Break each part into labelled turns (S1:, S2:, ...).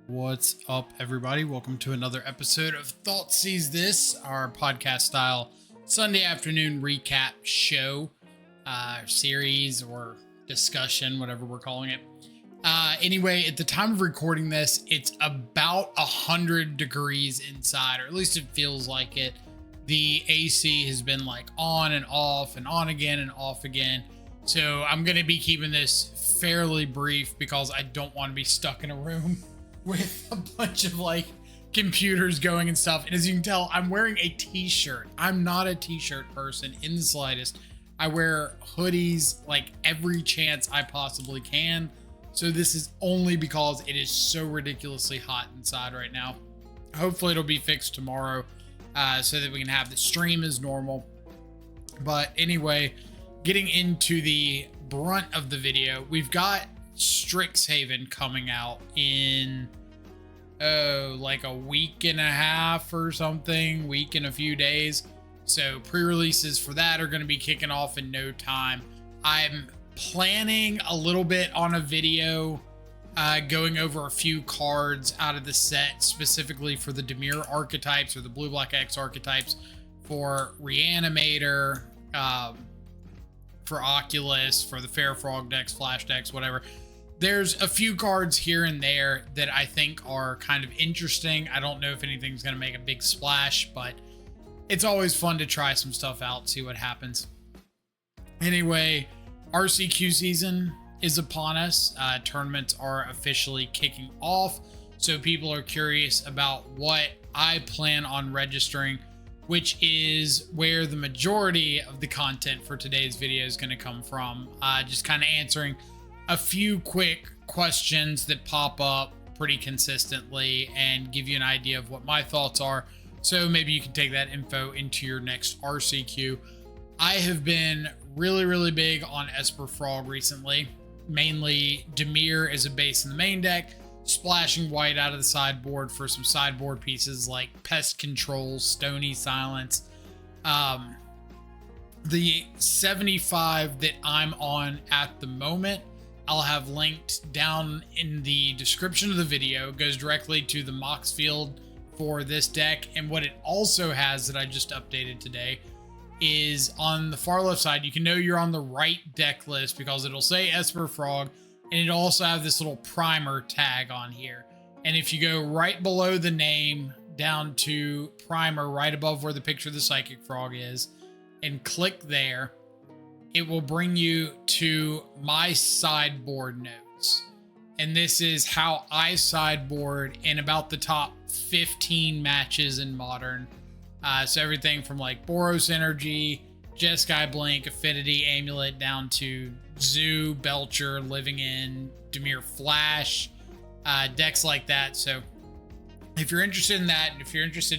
S1: What's up, everybody? Welcome to another episode of Thoughtseize This, our podcast style Sunday afternoon recap show, series or discussion, whatever we're calling it. Anyway, at the time of recording this, it's about 100 degrees inside, or at least it feels like it. The AC has been like on and off and on again and off again. So I'm going to be keeping this fairly brief because I don't want to be stuck in a room with a bunch of like computers going and stuff. And as you can tell, I'm wearing a t-shirt. I'm not a t-shirt person in the slightest. I wear hoodies like every chance I possibly can. So this is only because it is so ridiculously hot inside right now. Hopefully it'll be fixed tomorrow so that we can have the stream as normal. But anyway, getting into the brunt of the video, we've got Strickhaven coming out in like a week and a half or something, week and a few days. So pre-releases for that are going to be kicking off in no time. I'm planning a little bit on a video going over a few cards out of the set, specifically for the Dimir archetypes or the Blue Black X archetypes, for Reanimator, for Oculus, for the Fair Frog decks, Flash decks, whatever. There's a few cards here and there that I think are kind of interesting. I don't know if anything's going to make a big splash, but it's always fun to try some stuff out, see what happens. Anyway, RCQ season is upon us. Tournaments are officially kicking off, so people are curious about what I plan on registering, which is where the majority of the content for today's video is going to come from. Just kind of answering a few quick questions that pop up pretty consistently and give you an idea of what my thoughts are. So maybe you can take that info into your next RCQ. I have been really big on Esper Frog recently, mainly Dimir as a base in the main deck, splashing white out of the sideboard for some sideboard pieces like Pest Control, Stony Silence. The 75 that I'm on at the moment, I'll have linked down in the description of the video. It goes directly to the Mox field for this deck. And what it also has that I just updated today is on the far left side, you can know you're on the right deck list because it'll say Esper Frog, and it'll also have this little primer tag on here. And if you go right below the name down to primer, right above where the picture of the Psychic Frog is, and click there, it will bring you to my sideboard notes. And this is how I sideboard in about the top 15 matches in Modern. So everything from like Boros Energy, Jeskai Blink, Affinity, Amulet, down to Zoo, Belcher, Living In, Dimir Flash, decks like that. So if you're interested in that, and if you're interested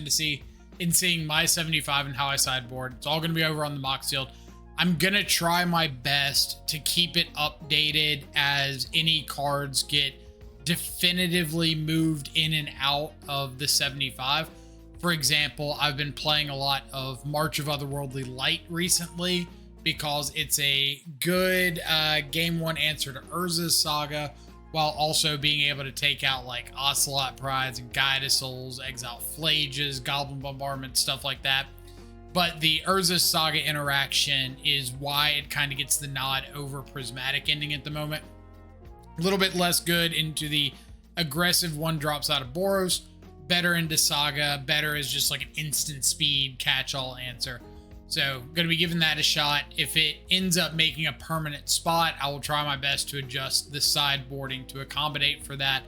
S1: in seeing my 75 and how I sideboard, it's all going to be over on the Mox field. I'm going to try my best to keep it updated as any cards get definitively moved in and out of the 75. For example, I've been playing a lot of March of Otherworldly Light recently because it's a good game one answer to Urza's Saga, while also being able to take out like Ocelot Prides and Guide of Souls, Exile Phlages, Goblin Bombardment, stuff like that. But the Urza's Saga interaction is why it kind of gets the nod over Prismatic Ending at the moment. A little bit less good into the aggressive one drops out of Boros, better into Saga, better as just like an instant speed catch-all answer. So going to be giving that a shot. If it ends up making a permanent spot, I will try my best to adjust the sideboarding to accommodate for that.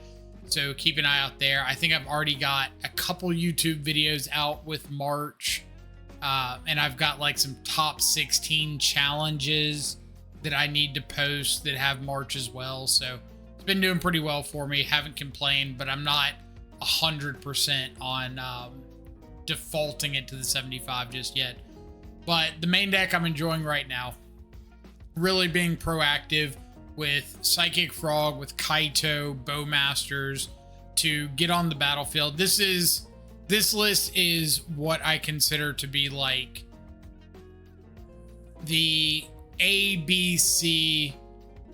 S1: So keep an eye out there. I think I've already got a couple YouTube videos out with March. And I've got like some top 16 challenges that I need to post that have March as well. So it's been doing pretty well for me. Haven't complained, but I'm not 100% on defaulting it to the 75 just yet. But the main deck I'm enjoying right now, really being proactive with Psychic Frog, with Kaito, Bowmasters to get on the battlefield. This list is what I consider to be like the ABC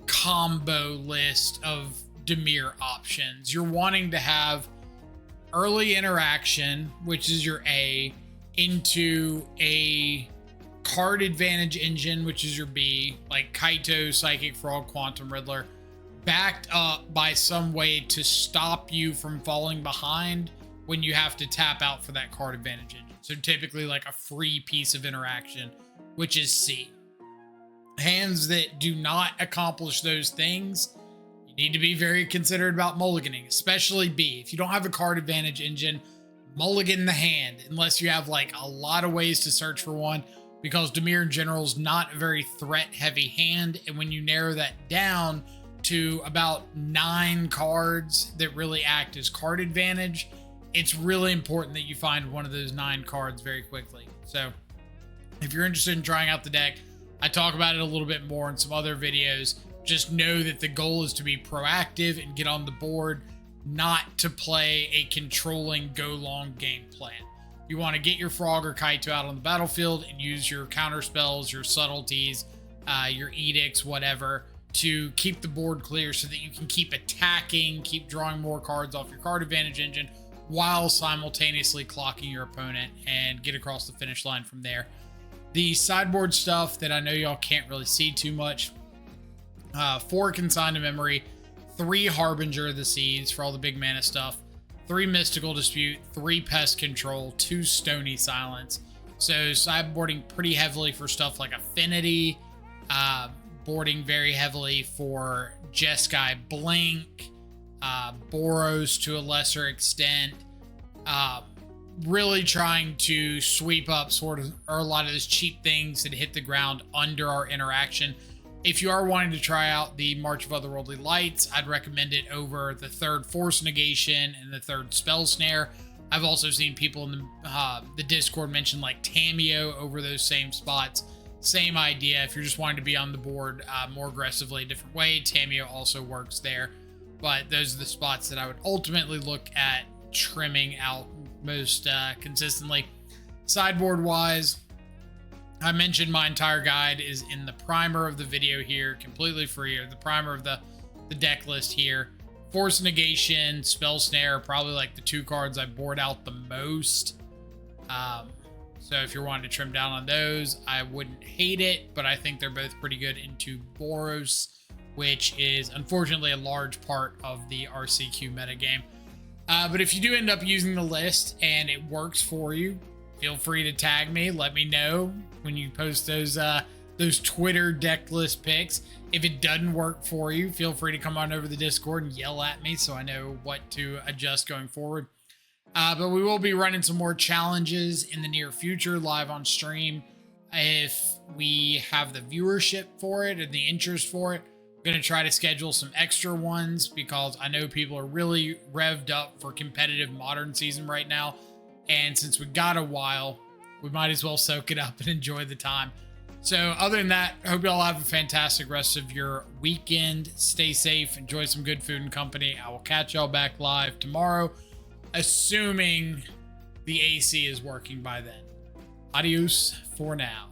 S1: combo list of Dimir options. You're wanting to have early interaction, which is your A, into a card advantage engine, which is your B, like Kaito, Psychic Frog, Quantum Riddler, backed up by some way to stop you from falling behind when you have to tap out for that card advantage engine. So typically like a free piece of interaction, which is C. Hands that do not accomplish those things, you need to be very considerate about mulliganing, especially B. If you don't have a card advantage engine, mulligan the hand, unless you have like a lot of ways to search for one, because Dimir in general is not a very threat heavy hand. And when you narrow that down to about 9 cards that really act as card advantage, it's really important that you find one of those 9 cards very quickly. So if you're interested in trying out the deck, I talk about it a little bit more in some other videos. Just know that the goal is to be proactive and get on the board, not to play a controlling go long game plan. You want to get your Frog or Kaito out on the battlefield and use your counter spells, your subtleties, your edicts, whatever, to keep the board clear so that you can keep attacking, keep drawing more cards off your card advantage engine while simultaneously clocking your opponent and get across the finish line from there. The sideboard stuff that I know y'all can't really see too much, 4 Consign to Memory, 3 Harbinger of the Seeds for all the big mana stuff, 3 Mystical Dispute, 3 Pest Control, 2 Stony Silence. So sideboarding pretty heavily for stuff like Affinity, boarding very heavily for Jeskai Blink, Boros to a lesser extent, really trying to sweep up sort of or a lot of those cheap things that hit the ground under our interaction. If you are wanting to try out the March of Otherworldly Lights, I'd recommend it over the 3rd Force Negation and the 3rd Spell Snare. I've also seen people in the Discord mention like Tameo over those same spots. Same idea. If you're just wanting to be on the board more aggressively a different way, Tameo also works there. But those are the spots that I would ultimately look at trimming out most consistently. Sideboard wise, I mentioned my entire guide is in the primer of the video here, completely free, or the primer of the deck list here. Force Negation, Spell Snare are probably like the 2 cards I board out the most. So if you're wanting to trim down on those, I wouldn't hate it, but I think they're both pretty good into Boros, which is unfortunately a large part of the RCQ metagame. But if you do end up using the list and it works for you, feel free to tag me. Let me know when you post those Twitter deck list pics. If it doesn't work for you, feel free to come on over to the Discord and yell at me so I know what to adjust going forward. But we will be running some more challenges in the near future live on stream. If we have the viewership for it and the interest for it, I'm going to try to schedule some extra ones because I know people are really revved up for competitive Modern season right now. And since we got a while, we might as well soak it up and enjoy the time. So other than that, I hope you all have a fantastic rest of your weekend. Stay safe, enjoy some good food and company. I will catch y'all back live tomorrow, assuming the AC is working by then. Adios for now.